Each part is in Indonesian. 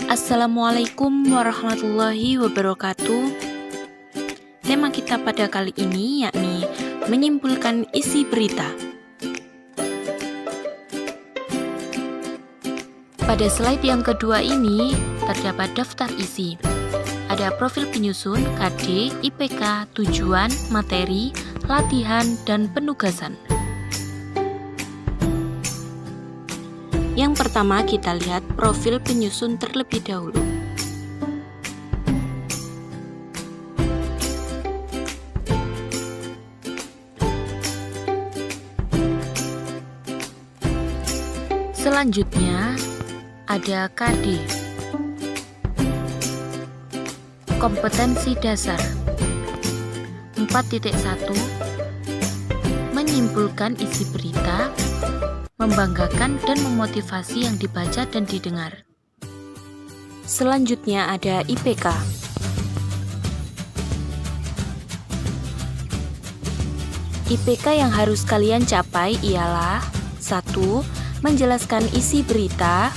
Assalamualaikum warahmatullahi wabarakatuh. Tema kita pada kali ini yakni menyimpulkan isi berita. Pada slide yang kedua ini terdapat daftar isi. Ada profil penyusun, KD, IPK, tujuan, materi, latihan, dan penugasan. Yang pertama kita lihat profil penyusun terlebih dahulu. Selanjutnya ada KD. Kompetensi dasar 4.1 menyimpulkan isi berita, membanggakan dan memotivasi yang dibaca dan didengar. Selanjutnya ada IPK. IPK yang harus kalian capai ialah 1. Menjelaskan isi berita,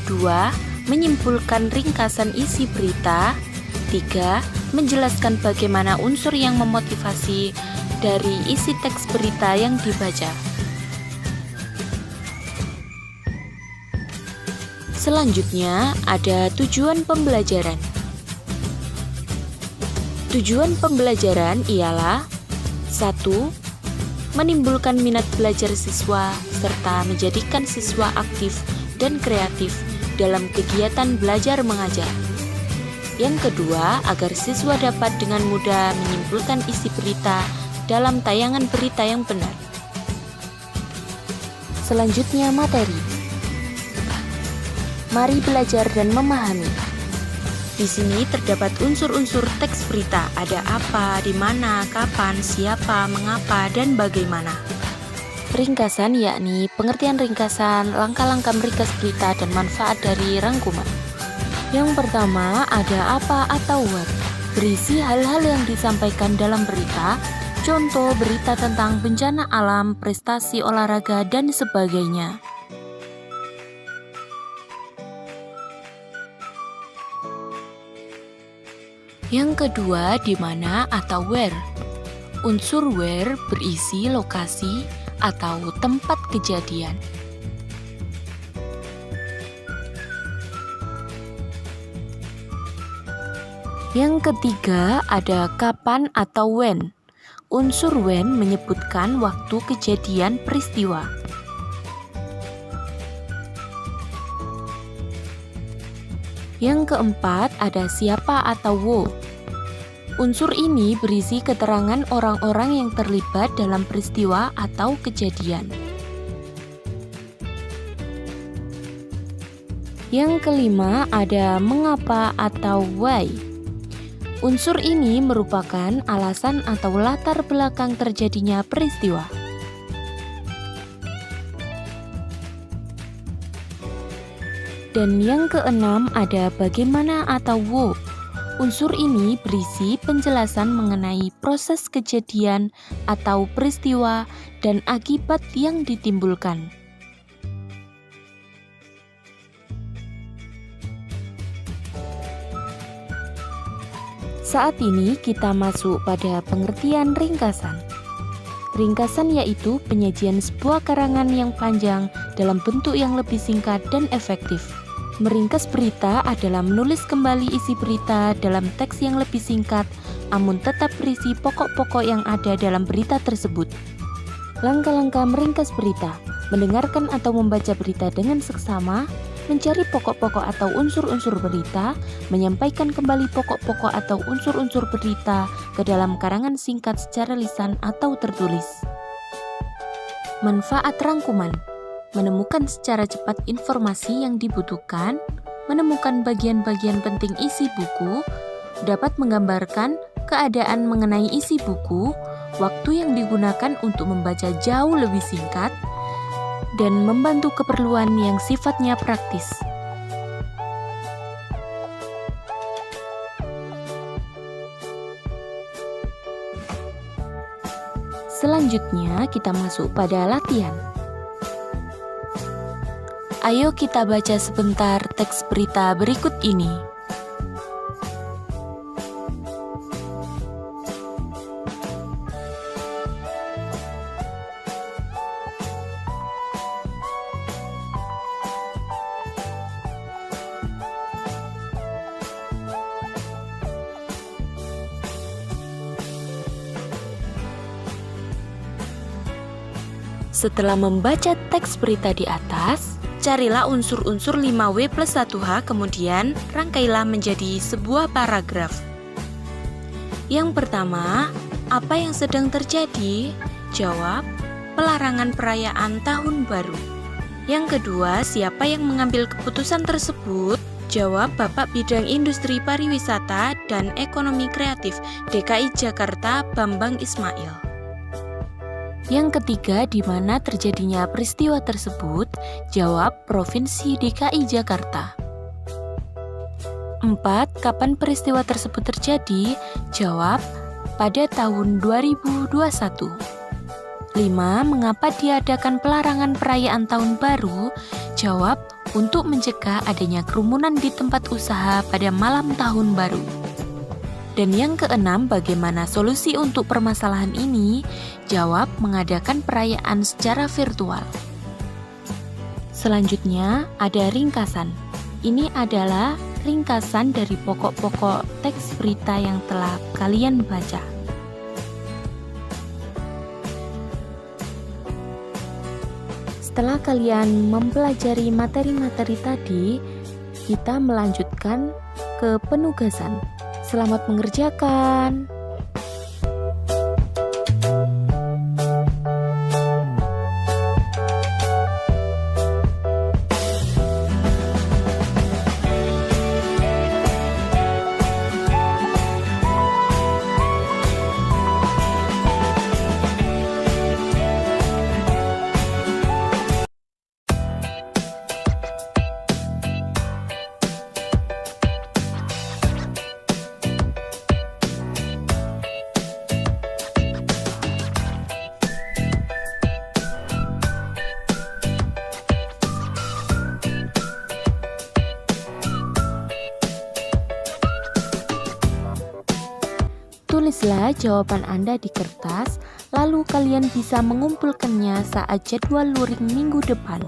2. Menyimpulkan ringkasan isi berita, 3. Menjelaskan bagaimana unsur yang memotivasi dari isi teks berita yang dibaca. Selanjutnya ada tujuan pembelajaran. Tujuan pembelajaran ialah 1. Menimbulkan minat belajar siswa serta menjadikan siswa aktif dan kreatif dalam kegiatan belajar mengajar. Yang kedua, agar siswa dapat dengan mudah menyimpulkan isi berita dalam tayangan berita yang benar. Selanjutnya materi. Mari belajar dan memahami. Di sini terdapat unsur-unsur teks berita. Ada apa, di mana, kapan, siapa, mengapa, dan bagaimana. Ringkasan yakni pengertian ringkasan, langkah-langkah meringkas berita, dan manfaat dari rangkuman. Yang pertama ada apa atau what. Berisi hal-hal yang disampaikan dalam berita. Contoh berita tentang bencana alam, prestasi olahraga, dan sebagainya. Yang kedua, di mana atau where. Unsur where berisi lokasi atau tempat kejadian. Yang ketiga, ada kapan atau when. Unsur when menyebutkan waktu kejadian peristiwa. Yang keempat, ada siapa atau who. Unsur ini berisi keterangan orang-orang yang terlibat dalam peristiwa atau kejadian. Yang kelima, ada mengapa atau why. Unsur ini merupakan alasan atau latar belakang terjadinya peristiwa. Dan yang keenam ada bagaimana atau who. Unsur ini berisi penjelasan mengenai proses kejadian atau peristiwa dan akibat yang ditimbulkan. Saat ini kita masuk pada pengertian ringkasan. Ringkasan yaitu penyajian sebuah karangan yang panjang dalam bentuk yang lebih singkat dan efektif. Meringkas berita adalah menulis kembali isi berita dalam teks yang lebih singkat, namun tetap berisi pokok-pokok yang ada dalam berita tersebut. Langkah-langkah meringkas berita: mendengarkan atau membaca berita dengan seksama, mencari pokok-pokok atau unsur-unsur berita, menyampaikan kembali pokok-pokok atau unsur-unsur berita ke dalam karangan singkat secara lisan atau tertulis. Manfaat rangkuman: menemukan secara cepat informasi yang dibutuhkan, menemukan bagian-bagian penting isi buku, dapat menggambarkan keadaan mengenai isi buku, waktu yang digunakan untuk membaca jauh lebih singkat, dan membantu keperluan yang sifatnya praktis. Selanjutnya kita masuk pada latihan. Ayo kita baca sebentar teks berita berikut ini. Setelah membaca teks berita di atas, carilah unsur-unsur 5W plus 1H, kemudian rangkailah menjadi sebuah paragraf. Yang pertama, apa yang sedang terjadi? Jawab, pelarangan perayaan Tahun Baru. Yang kedua, siapa yang mengambil keputusan tersebut? Jawab, Bapak Bidang Industri Pariwisata dan Ekonomi Kreatif DKI Jakarta Bambang Ismail. Yang ketiga, di mana terjadinya peristiwa tersebut? Jawab, Provinsi DKI Jakarta. 4. Kapan peristiwa tersebut terjadi? Jawab, pada tahun 2021. 5. Mengapa diadakan pelarangan perayaan Tahun Baru? Jawab, untuk mencegah adanya kerumunan di tempat usaha pada malam Tahun Baru. Dan yang keenam, bagaimana solusi untuk permasalahan ini? Jawab, mengadakan perayaan secara virtual. Selanjutnya, ada ringkasan. Ini adalah ringkasan dari pokok-pokok teks berita yang telah kalian baca. Setelah kalian mempelajari materi-materi tadi, kita melanjutkan ke penugasan. Selamat mengerjakan. Tulislah jawaban Anda di kertas, lalu kalian bisa mengumpulkannya saat jadwal luring minggu depan.